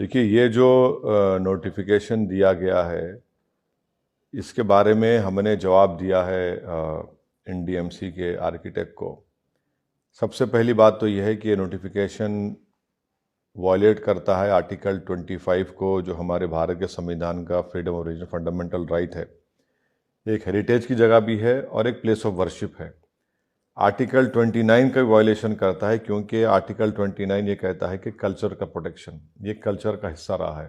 دیکھیے یہ جو نوٹیفیکیشن دیا گیا ہے اس کے بارے میں ہم نے جواب دیا ہے این ڈی ایم سی کے آرکیٹیکٹ کو۔ سب سے پہلی بات تو یہ ہے کہ یہ نوٹیفیکیشن وائلیٹ کرتا ہے آرٹیکل 25 کو، جو ہمارے بھارت کے سمویدھان کا freedom of religion fundamental right ہے۔ ایک ہیریٹیج کی جگہ بھی ہے اور ایک پلیس آف ورشپ ہے۔ آرٹیکل 29 کا وائلیشن کرتا ہے، کیونکہ آرٹیکل 29 یہ کہتا ہے کہ کلچر کا پروٹیکشن، یہ کلچر کا حصہ رہا ہے۔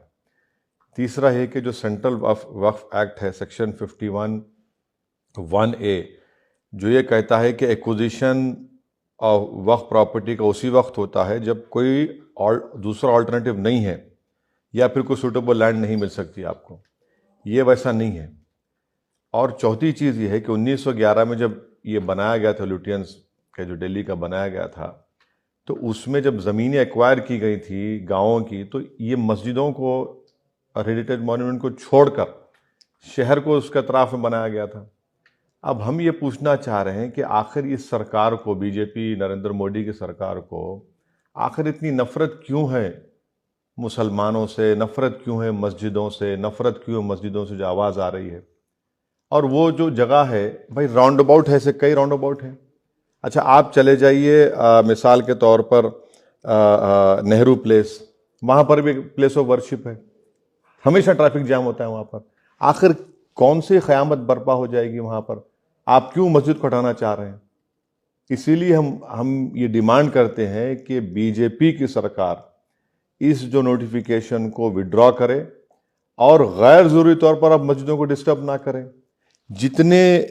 تیسرا ہے کہ جو سینٹرل وقف ایکٹ ہے سیکشن 51(1)(a) جو یہ کہتا ہے کہ ایکوزیشن آف وقف پراپرٹی کا اسی وقت ہوتا ہے جب کوئی دوسرا آلٹرنیٹیو نہیں ہے یا پھر کوئی سوٹیبل لینڈ نہیں مل سکتی آپ کو، یہ ویسا نہیں ہے۔ اور چوتھی چیز یہ ہے کہ 1911 میں جب یہ بنایا گیا تھا، لوٹینس کا جو دلی کا بنایا گیا تھا، تو اس میں جب زمینیں ایکوائر کی گئی تھی گاؤں کی، تو یہ مسجدوں کو اور ہیریٹیج مانیومنٹ کو چھوڑ کر شہر کو اس کے اطراف میں بنایا گیا تھا۔ اب ہم یہ پوچھنا چاہ رہے ہیں کہ آخر اس سرکار کو، بی جے پی نریندر مودی کی سرکار کو، آخر اتنی نفرت کیوں ہے مسلمانوں سے، نفرت کیوں ہے مسجدوں سے، نفرت کیوں ہے مسجدوں سے جو آواز آ رہی ہے؟ اور وہ جو جگہ ہے بھائی، راؤنڈ اباؤٹ ہے، ایسے کئی راؤنڈ اباؤٹ ہیں۔ اچھا آپ چلے جائیے مثال کے طور پر نہرو پلیس، وہاں پر بھی پلیس آف ورشپ ہے، ہمیشہ ٹریفک جام ہوتا ہے وہاں پر۔ آخر کون سی قیامت برپا ہو جائے گی وہاں پر؟ آپ کیوں مسجد کو ہٹانا چاہ رہے ہیں؟ اسی لیے ہم یہ ڈیمانڈ کرتے ہیں کہ بی جے پی کی سرکار اس جو نوٹیفیکیشن کو وڈرا کرے اور غیر ضروری طور پر اب مسجدوں کو ڈسٹرب نہ کریں۔ جتنے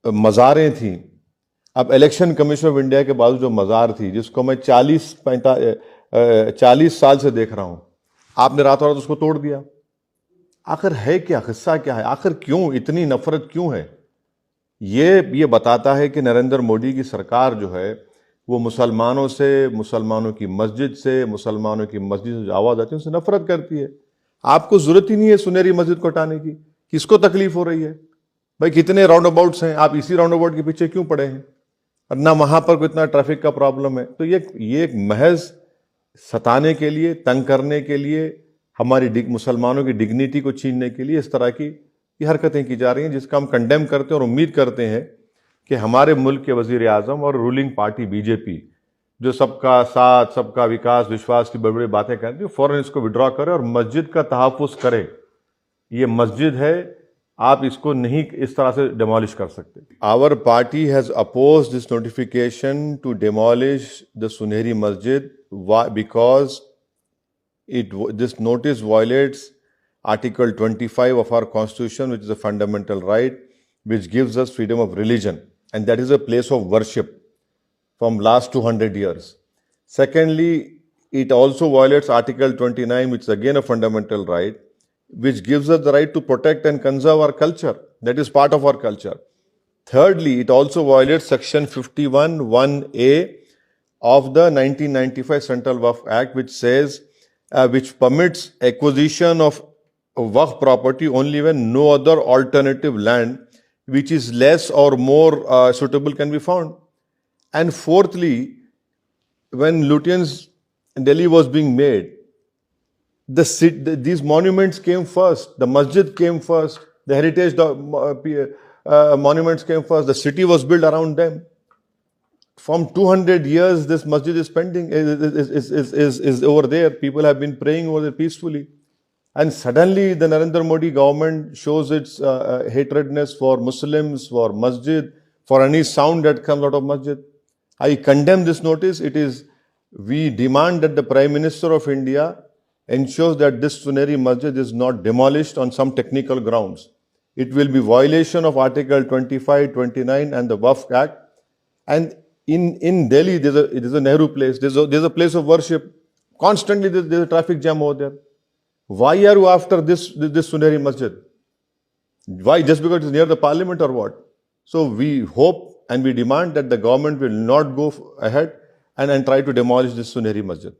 مزاریں تھیں، اب الیکشن کمیشن آف انڈیا کے بعد جو مزار تھی، جس کو میں 40 سال سے دیکھ رہا ہوں، آپ نے راتوں رات اس کو توڑ دیا۔ آخر ہے کیا؟ قصہ کیا ہے؟ آخر کیوں اتنی نفرت کیوں ہے؟ یہ بتاتا ہے کہ نریندر مودی کی سرکار جو ہے وہ مسلمانوں سے، مسلمانوں کی مسجد سے، مسلمانوں کی مسجد سے جو آواز آتی ہے ان سے نفرت کرتی ہے۔ آپ کو ضرورت ہی نہیں ہے سنہری مسجد کو ہٹانے کی، کس کو تکلیف ہو رہی ہے؟ بھائی کتنے راؤنڈ اباؤٹس ہیں، آپ اسی راؤنڈ اباؤٹ کے پیچھے کیوں پڑے ہیں؟ اور نہ وہاں پر کوئی اتنا ٹریفک کا پرابلم ہے۔ تو یہ ایک محض ستانے کے لیے، تنگ کرنے کے لیے، ہماری مسلمانوں کی ڈگنیٹی کو چھیننے کے لیے اس طرح کی یہ حرکتیں کی جا رہی ہیں، جس کا ہم کنڈیم کرتے ہیں اور امید کرتے ہیں کہ ہمارے ملک کے وزیر اعظم اور رولنگ پارٹی بی جے پی، جو سب کا ساتھ، سب کا وکاس، وشواس کی بڑی بڑی باتیں کرتی ہے، فوراً اس کو وڈرا کرے اور مسجد کا تحفظ کرے۔ یہ مسجد ہے، آپ اس کو نہیں اس طرح سے ڈیمالش کر سکتے۔ Our party has opposed this notification to demolish the Sunehri Masjid because this notice violates Article 25 of our Constitution, which is a fundamental right, which gives us freedom of religion, and that is a place of worship from last 200 years. Secondly, it also violates Article 29, which is again a fundamental right, which gives us the right to protect and conserve our culture. That is part of our culture. Thirdly, it also violates Section 51(1)(a) of the 1995 Central Waqf Act, which says, which permits acquisition of Waqf property only when no other alternative land which is less or more suitable can be found. And fourthly, when Lutyens Delhi was being made, these monuments came first. The masjid came first. The heritage monuments came first. The city was built around them. From 200 years, this masjid is pending, is over there. People have been praying over there peacefully. And suddenly the Narendra Modi government shows its hatredness for Muslims, for masjid, for any sound that comes out of masjid. I condemn this notice. We demand that the Prime Minister of India ensures that this Sunehri Masjid is not demolished on some technical grounds. It will be violation of Article 25, 29 and the Waqf Act. And in Delhi, there's a Nehru place, there's a place of worship. Constantly there's a traffic jam over there. Why are you after this Sunehri Masjid? Why? Just because it's near the parliament or what? So we hope and we demand that the government will not go ahead and try to demolish this Sunehri Masjid.